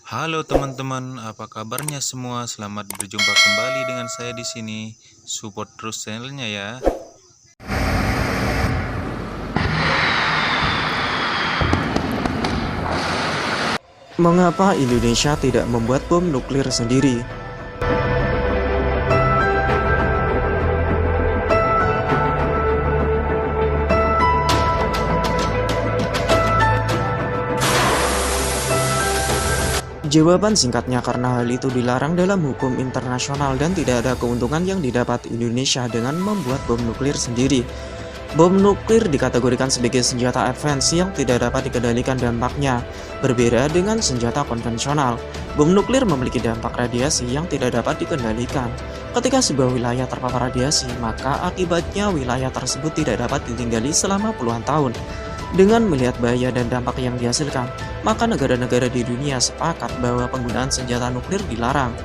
Halo teman-teman, apa kabarnya semua? Selamat berjumpa kembali dengan saya di sini. Support terus channelnya ya. Mengapa Indonesia tidak membuat bom nuklir sendiri? Jawaban singkatnya karena hal itu dilarang dalam hukum internasional dan tidak ada keuntungan yang didapat Indonesia dengan membuat bom nuklir sendiri. Bom nuklir dikategorikan sebagai senjata advance yang tidak dapat dikendalikan dampaknya, berbeda dengan senjata konvensional. Bom nuklir memiliki dampak radiasi yang tidak dapat dikendalikan. Ketika sebuah wilayah terpapar radiasi, maka akibatnya wilayah tersebut tidak dapat ditinggali selama puluhan tahun. Dengan melihat bahaya dan dampak yang dihasilkan, maka negara-negara di dunia sepakat bahwa penggunaan senjata nuklir dilarang.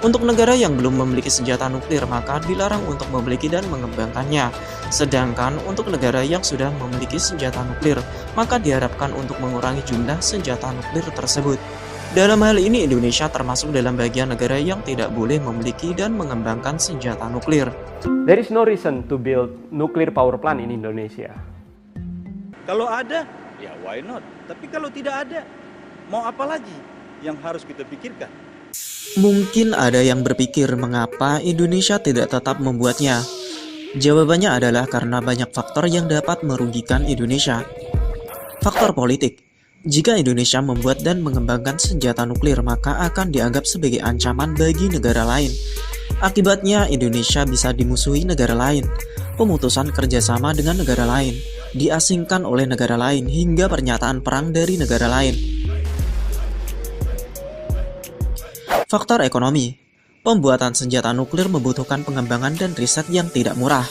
Untuk negara yang belum memiliki senjata nuklir, maka dilarang untuk memiliki dan mengembangkannya. Sedangkan untuk negara yang sudah memiliki senjata nuklir, maka diharapkan untuk mengurangi jumlah senjata nuklir tersebut. Dalam hal ini, Indonesia termasuk dalam bagian negara yang tidak boleh memiliki dan mengembangkan senjata nuklir. There is no reason to build nuclear power plant in Indonesia. Kalau ada, ya why not? Tapi kalau tidak ada, mau apa lagi yang harus kita pikirkan? Mungkin ada yang berpikir mengapa Indonesia tidak tetap membuatnya. Jawabannya adalah karena banyak faktor yang dapat merugikan Indonesia. Faktor politik. Jika Indonesia membuat dan mengembangkan senjata nuklir, maka akan dianggap sebagai ancaman bagi negara lain. Akibatnya, Indonesia bisa dimusuhi negara lain, pemutusan kerjasama dengan negara lain, diasingkan oleh negara lain, hingga pernyataan perang dari negara lain. Faktor ekonomi. Pembuatan senjata nuklir membutuhkan pengembangan dan riset yang tidak murah.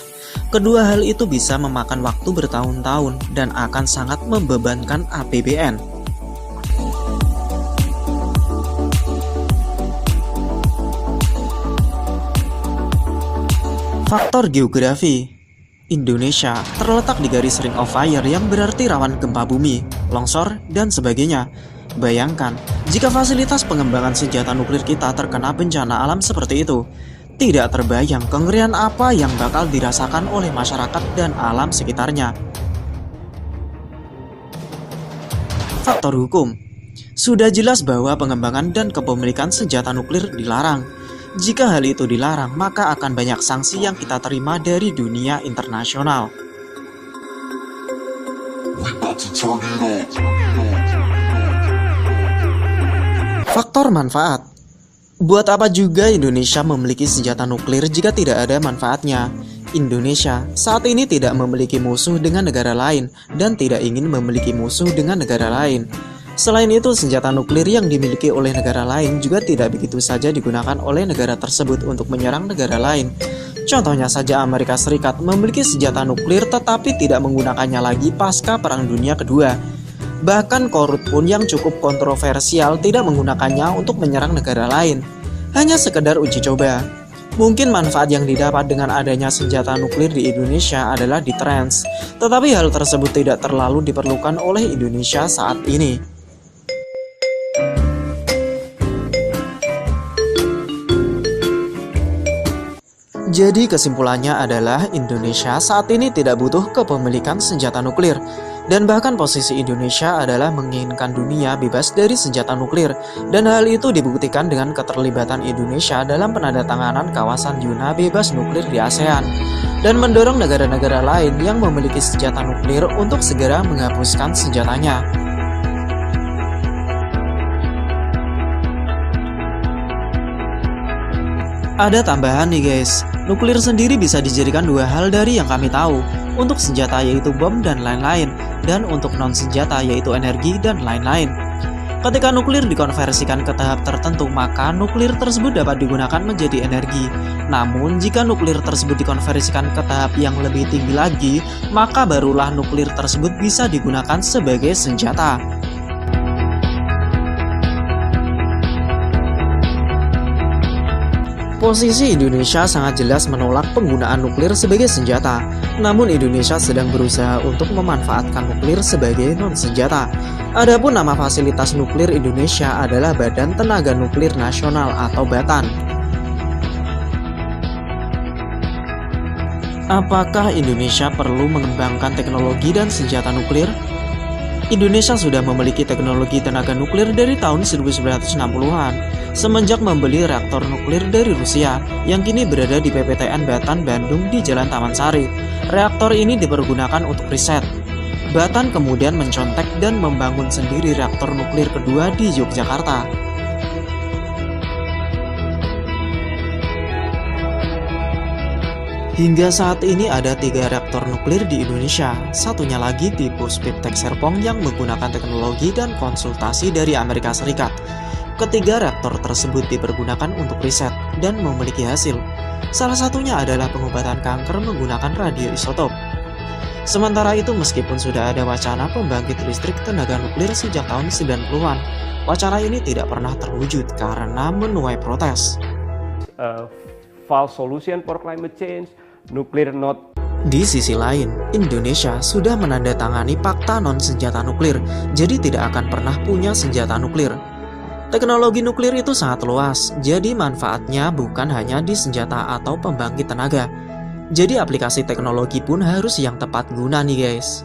Kedua hal itu bisa memakan waktu bertahun-tahun dan akan sangat membebankan APBN. Faktor geografi. Indonesia terletak di garis Ring of Fire yang berarti rawan gempa bumi, longsor, dan sebagainya. Bayangkan, jika fasilitas pengembangan senjata nuklir kita terkena bencana alam seperti itu, tidak terbayang kengerian apa yang bakal dirasakan oleh masyarakat dan alam sekitarnya. Faktor hukum. Sudah jelas bahwa pengembangan dan kepemilikan senjata nuklir dilarang. Jika hal itu dilarang, maka akan banyak sanksi yang kita terima dari dunia internasional. Faktor manfaat. Buat apa juga Indonesia memiliki senjata nuklir jika tidak ada manfaatnya? Indonesia saat ini tidak memiliki musuh dengan negara lain dan tidak ingin memiliki musuh dengan negara lain. Selain itu, senjata nuklir yang dimiliki oleh negara lain juga tidak begitu saja digunakan oleh negara tersebut untuk menyerang negara lain. Contohnya saja Amerika Serikat memiliki senjata nuklir tetapi tidak menggunakannya lagi pasca Perang Dunia Kedua. Bahkan Korut pun yang cukup kontroversial tidak menggunakannya untuk menyerang negara lain. Hanya sekedar uji coba. Mungkin manfaat yang didapat dengan adanya senjata nuklir di Indonesia adalah deterrence, tetapi hal tersebut tidak terlalu diperlukan oleh Indonesia saat ini. Jadi kesimpulannya adalah Indonesia saat ini tidak butuh kepemilikan senjata nuklir. Dan bahkan posisi Indonesia adalah menginginkan dunia bebas dari senjata nuklir. Dan hal itu dibuktikan dengan keterlibatan Indonesia dalam penandatanganan kawasan zona bebas nuklir di ASEAN. Dan mendorong negara-negara lain yang memiliki senjata nuklir untuk segera menghapuskan senjatanya. Ada tambahan nih guys, nuklir sendiri bisa dijadikan dua hal dari yang kami tahu. Untuk senjata yaitu bom dan lain-lain, dan untuk non-senjata yaitu energi dan lain-lain. Ketika nuklir dikonversikan ke tahap tertentu, maka nuklir tersebut dapat digunakan menjadi energi. Namun jika nuklir tersebut dikonversikan ke tahap yang lebih tinggi lagi, maka barulah nuklir tersebut bisa digunakan sebagai senjata. Posisi Indonesia sangat jelas menolak penggunaan nuklir sebagai senjata, namun Indonesia sedang berusaha untuk memanfaatkan nuklir sebagai non-senjata. Adapun nama fasilitas nuklir Indonesia adalah Badan Tenaga Nuklir Nasional atau BATN. Apakah Indonesia perlu mengembangkan teknologi dan senjata nuklir? Indonesia sudah memiliki teknologi tenaga nuklir dari tahun 1960-an, semenjak membeli reaktor nuklir dari Rusia, yang kini berada di PPTN Batan Bandung di Jalan Taman Sari. Reaktor ini dipergunakan untuk riset. Batan kemudian mencontek dan membangun sendiri reaktor nuklir kedua di Yogyakarta. Hingga saat ini ada 3 reaktor nuklir di Indonesia, satunya lagi tipe Spiptek Serpong yang menggunakan teknologi dan konsultasi dari Amerika Serikat. Ketiga reaktor tersebut dipergunakan untuk riset dan memiliki hasil. Salah satunya adalah pengobatan kanker menggunakan radioisotop. Sementara itu, meskipun sudah ada wacana pembangkit listrik tenaga nuklir sejak tahun 90-an, wacana ini tidak pernah terwujud karena menuai protes. False solution for climate change, nuclear not. Di sisi lain, Indonesia sudah menandatangani fakta non-senjata nuklir, jadi tidak akan pernah punya senjata nuklir. Teknologi nuklir itu sangat luas, jadi manfaatnya bukan hanya di senjata atau pembangkit tenaga. Jadi aplikasi teknologi pun harus yang tepat guna nih guys.